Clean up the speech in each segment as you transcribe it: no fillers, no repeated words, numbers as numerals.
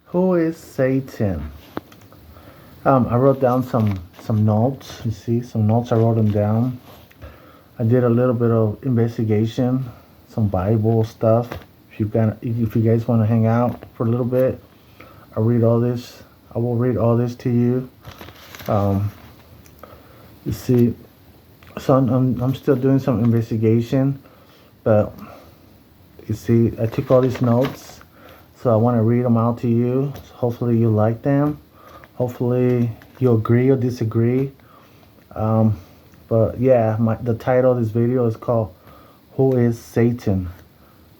Who is Satan? I wrote down some notes. You see, some notes. I wrote them down. I did a little bit of investigation, some Bible stuff. If you guys want to hang out for a little bit, I read all this. I will read all this to you. Um, you see, so I'm still doing some investigation, but you see, I took all these notes, so I want to read them out to you. So hopefully you like them. Hopefully you agree or disagree. Um, but yeah, the title of this video is called "Who is Satan?"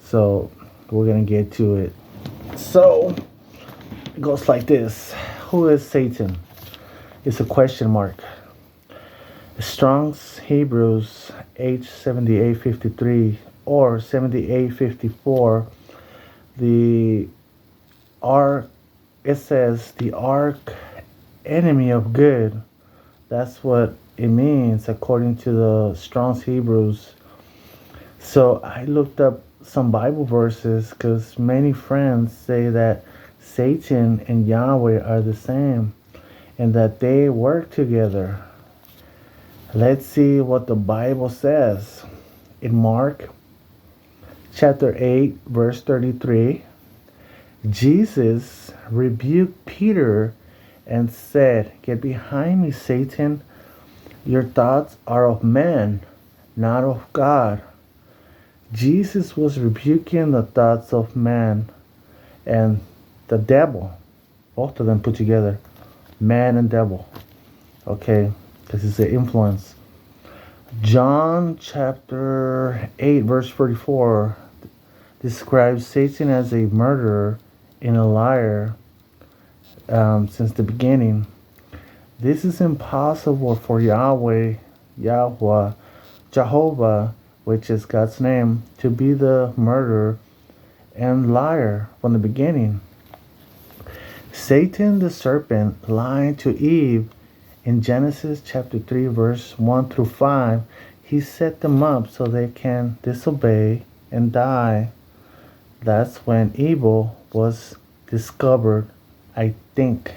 So we're gonna get to it. So it goes like this: Who is Satan? It's a question mark. Strong's Hebrews H7853 or 7854. The ark. It says the ark enemy of good. That's what it means according to the Strong's Hebrews. So I looked up some Bible verses because many friends say that Satan and Yahweh are the same and that they work together. Let's see what the Bible says. In Mark chapter 8, verse 33, Jesus rebuked Peter and said, "Get behind me, Satan. Your thoughts are of man, not of God." Jesus was rebuking the thoughts of man and the devil, both of them put together, man and devil. Okay, because it's the influence. John chapter 8, verse 44 describes Satan as a murderer and a liar since the beginning. This is impossible for Yahweh, Jehovah, which is God's name, to be the murderer and liar from the beginning. Satan the serpent lied to Eve in Genesis chapter 3, verse 1 through 5. He set them up so they can disobey and die. That's when evil was discovered, I think.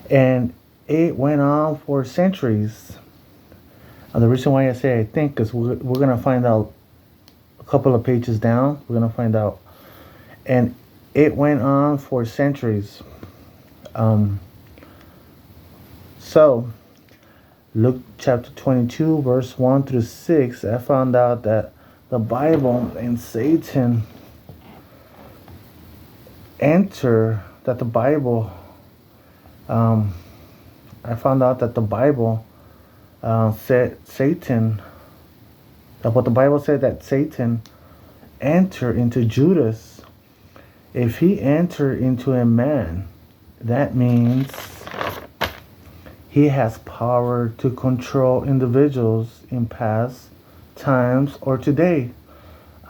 And it went on for centuries. And the reason why I say I think is we're going to find out a couple of pages down. We're going to find out. And it went on for centuries. So, Luke chapter 22, verse 1 through 6, I found out that the Bible and Satan I found out that the Bible said Satan, that what the Bible said that Satan entered into Judas. If he entered into a man, that means he has power to control individuals in past times or today.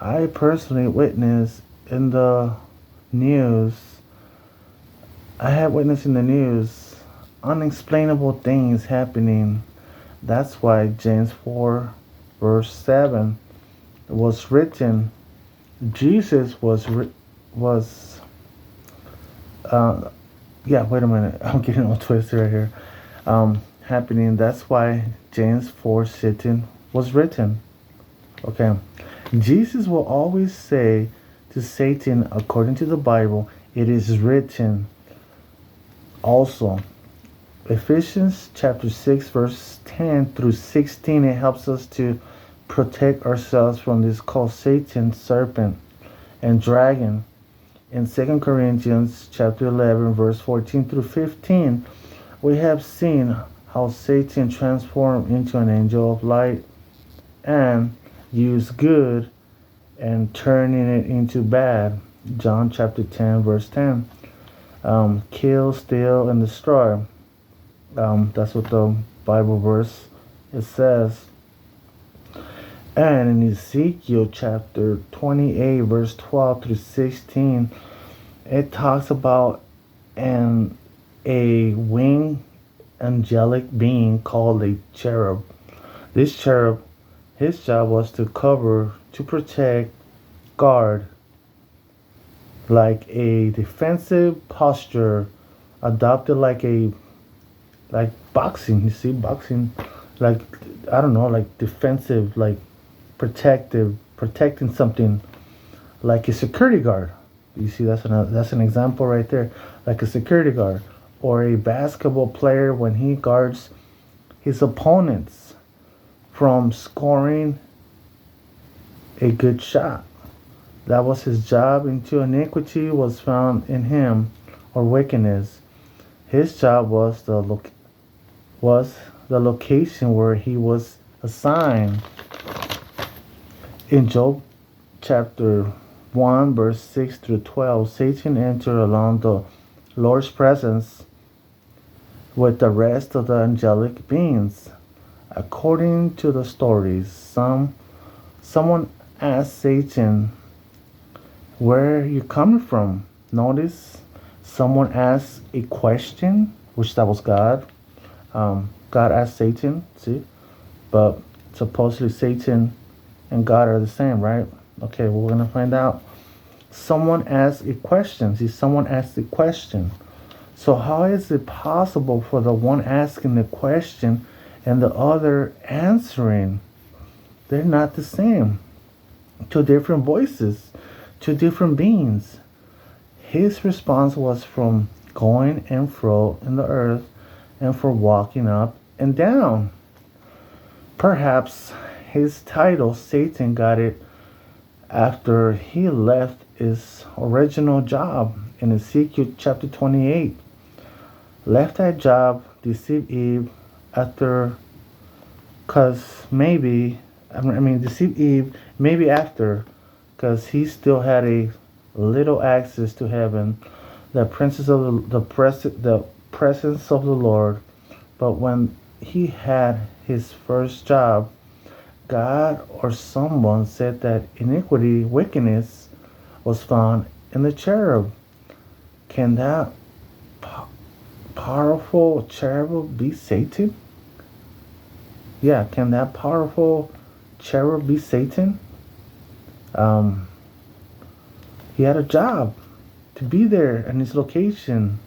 I personally witnessed in the news, unexplainable things happening. That's why James 4 verse 7 was written. Jesus was wait a minute, I'm getting all twisted right here. Happening. That's why James 4:7 was written. Okay. Jesus will always say to Satan, according to the Bible, it is written. Also, Ephesians chapter 6, verse 10 through 16, it helps us to protect ourselves from this called Satan, serpent, and dragon. In 2 Corinthians chapter 11, verse 14 through 15, we have seen how Satan transformed into an angel of light and used good and turning it into bad. John chapter 10, verse 10. Kill, steal, and destroy. That's what the Bible verse it says. And in Ezekiel chapter 28, verse 12 through 16, it talks about a winged angelic being called a cherub. This cherub, his job was to cover, to protect, guard like a defensive posture, adopted like boxing. You see, boxing, like I don't know, like defensive, like protective, protecting something, like a security guard. You see, that's an example right there, like a security guard, or a basketball player when he guards his opponents from scoring a good shot. That was his job until iniquity was found in him, or wickedness. His job was the location where he was assigned. In Job chapter 1, verse 6 through 12, Satan entered along the Lord's presence with the rest of the angelic beings. According to the stories, someone asked Satan, "Where are you coming from?" Notice someone asked a question, which that was God. God asked Satan, see? But supposedly Satan and God are the same, right? Okay, well, we're going to find out. Someone asked a question. See, someone asked a question. So how is it possible for the one asking the question and the other answering? They're not the same. Two different voices, two different beings. His response was from going and fro in the earth and for walking up and down. Perhaps his title, Satan, got it after he left his original job in Ezekiel chapter 28. Left that job, deceived Eve after, because maybe, deceived Eve maybe after, because he still had a little access to heaven, the presence of the presence of the Lord. But when he had his first job, God or someone said that iniquity, wickedness, was found in the cherub. Can that powerful cherub be Satan? Yeah, can that powerful cherub be Satan? Um, he had a job to be there in his location.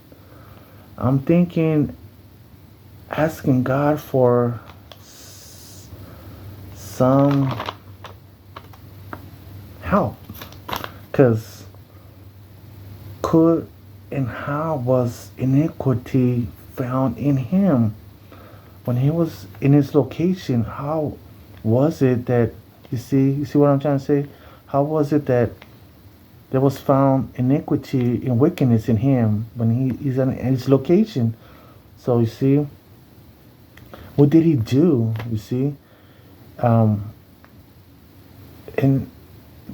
I'm thinking, asking God for some help, because could and how was iniquity found in him when he was in his location? How was it that, you see what I'm trying to say? How was it that there was found iniquity and wickedness in him when he's in his location? So you see, what did he do? You see, um, and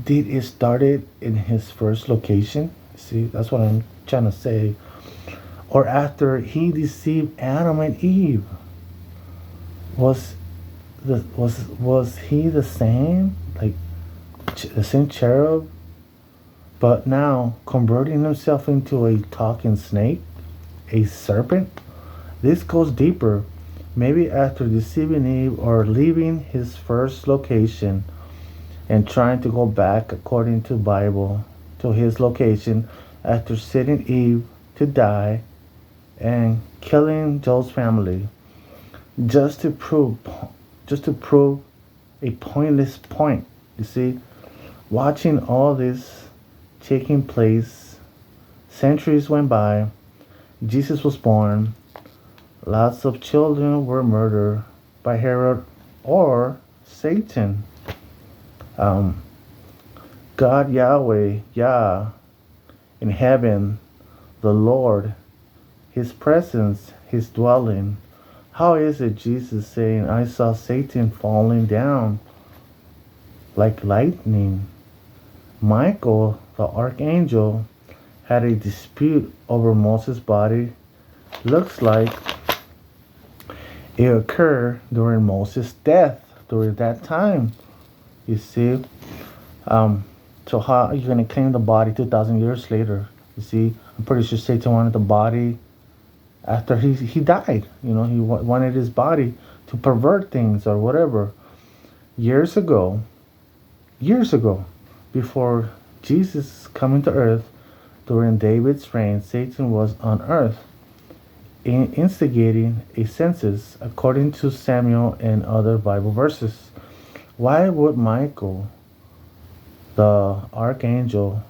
did it started in his first location? See, that's what I'm trying to say. Or after he deceived Adam and Eve, was was he the same, like the same cherub, but now converting himself into a talking snake, a serpent? This goes deeper. Maybe after deceiving Eve or leaving his first location and trying to go back according to Bible to his location, after setting Eve to die and killing Joel's family, just to prove just to prove a pointless point. You see, watching all this taking place, centuries went by, Jesus was born, lots of children were murdered by Herod or Satan. Um, God Yahweh, Yah, in heaven, the Lord, His presence, His dwelling. How is it Jesus saying, I saw Satan falling down like lightning? Michael, the archangel, had a dispute over Moses' body. Looks like it occurred during Moses' death, during that time. You see, so how are you going to claim the body 2,000 years later? You see, I'm pretty sure Satan wanted the body after he died. You know, he wanted his body to pervert things or whatever. Years ago, before Jesus coming to earth, During David's reign, Satan was on earth, instigating a census, according to Samuel and other Bible verses. Why would Michael, the archangel,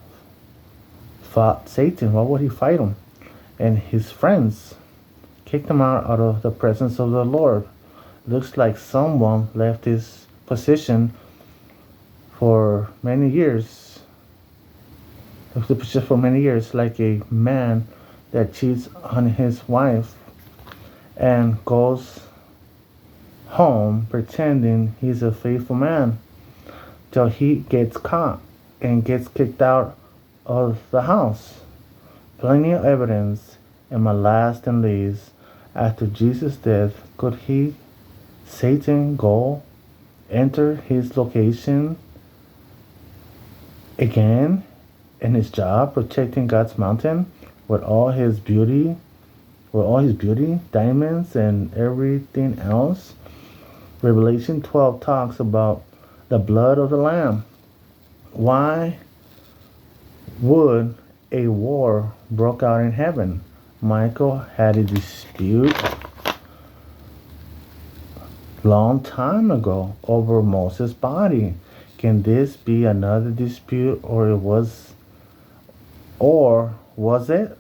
fought Satan? Why would he fight him? And his friends kicked him out of the presence of the Lord. Looks like someone left his position for many years. For many years, like a man that cheats on his wife and goes home pretending he's a faithful man till he gets caught and gets kicked out of the house. Plenty of evidence. And my last and least, after Jesus' death, could Satan, go enter his location again in his job protecting God's mountain with all his beauty, diamonds and everything else? Revelation 12 talks about the blood of the Lamb. Why would a war broke out in heaven? Michael had a dispute long time ago over Moses' body. Can this be another dispute, or was it?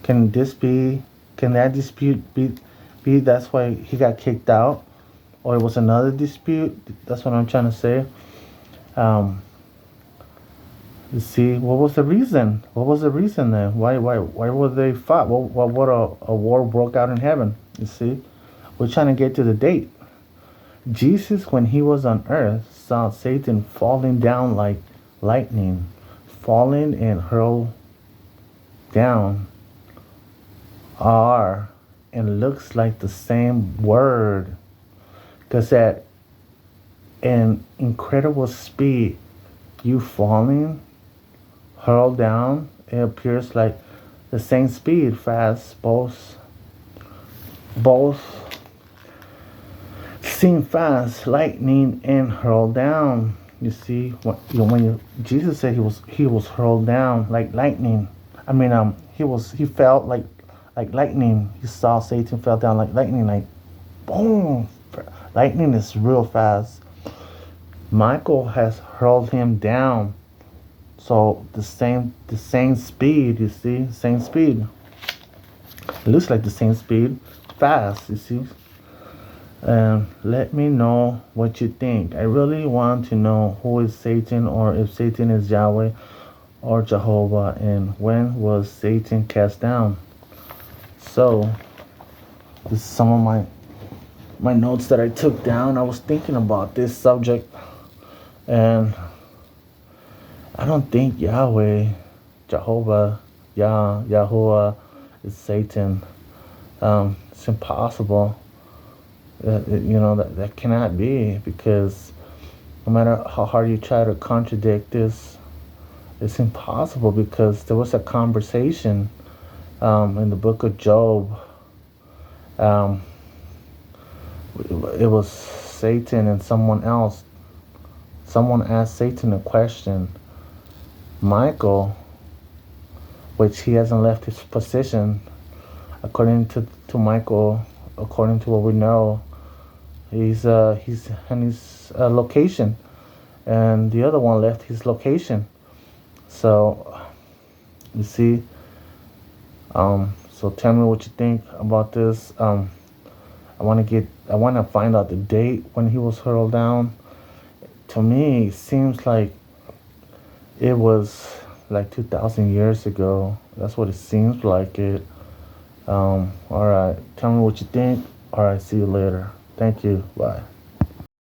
Can that dispute be that's why he got kicked out? Or it was another dispute? That's what I'm trying to say. You see, what was the reason? What was the reason then? Why would they fight? What a war broke out in heaven? You see, we're trying to get to the date. Jesus, when he was on earth, saw Satan falling down like lightning, falling and hurled down. And looks like the same word, because at an incredible speed, you falling, hurled down, it appears like the same speed, fast, both seem fast, lightning and hurled down. You see, Jesus said he was hurled down like lightning. I mean, he felt like lightning. He saw Satan fell down like lightning, like boom. Lightning is real fast. Michael has hurled him down. So the same speed, you see, same speed. It looks like the same speed, fast, you see. Let me know what you think. I really want to know who is Satan, or if Satan is Yahweh or Jehovah, and when was Satan cast down. So this is some of my notes that I took down. I was thinking about this subject, and I don't think Yahweh, Jehovah, Yahuwah is Satan. It's impossible. That cannot be, because no matter how hard you try to contradict this, it's impossible, because there was a conversation in the book of Job. It was Satan and someone else. Someone asked Satan a question. Michael, which he hasn't left his position, according to Michael, according to what we know, he's in his location, and the other one left his location. So you see, so tell me what you think about this. I want to find out the date when he was hurled down. To me, it seems like it was like 2,000 years ago. That's what it seems like it. All right. Tell me what you think. All right. See you later. Thank you. Bye.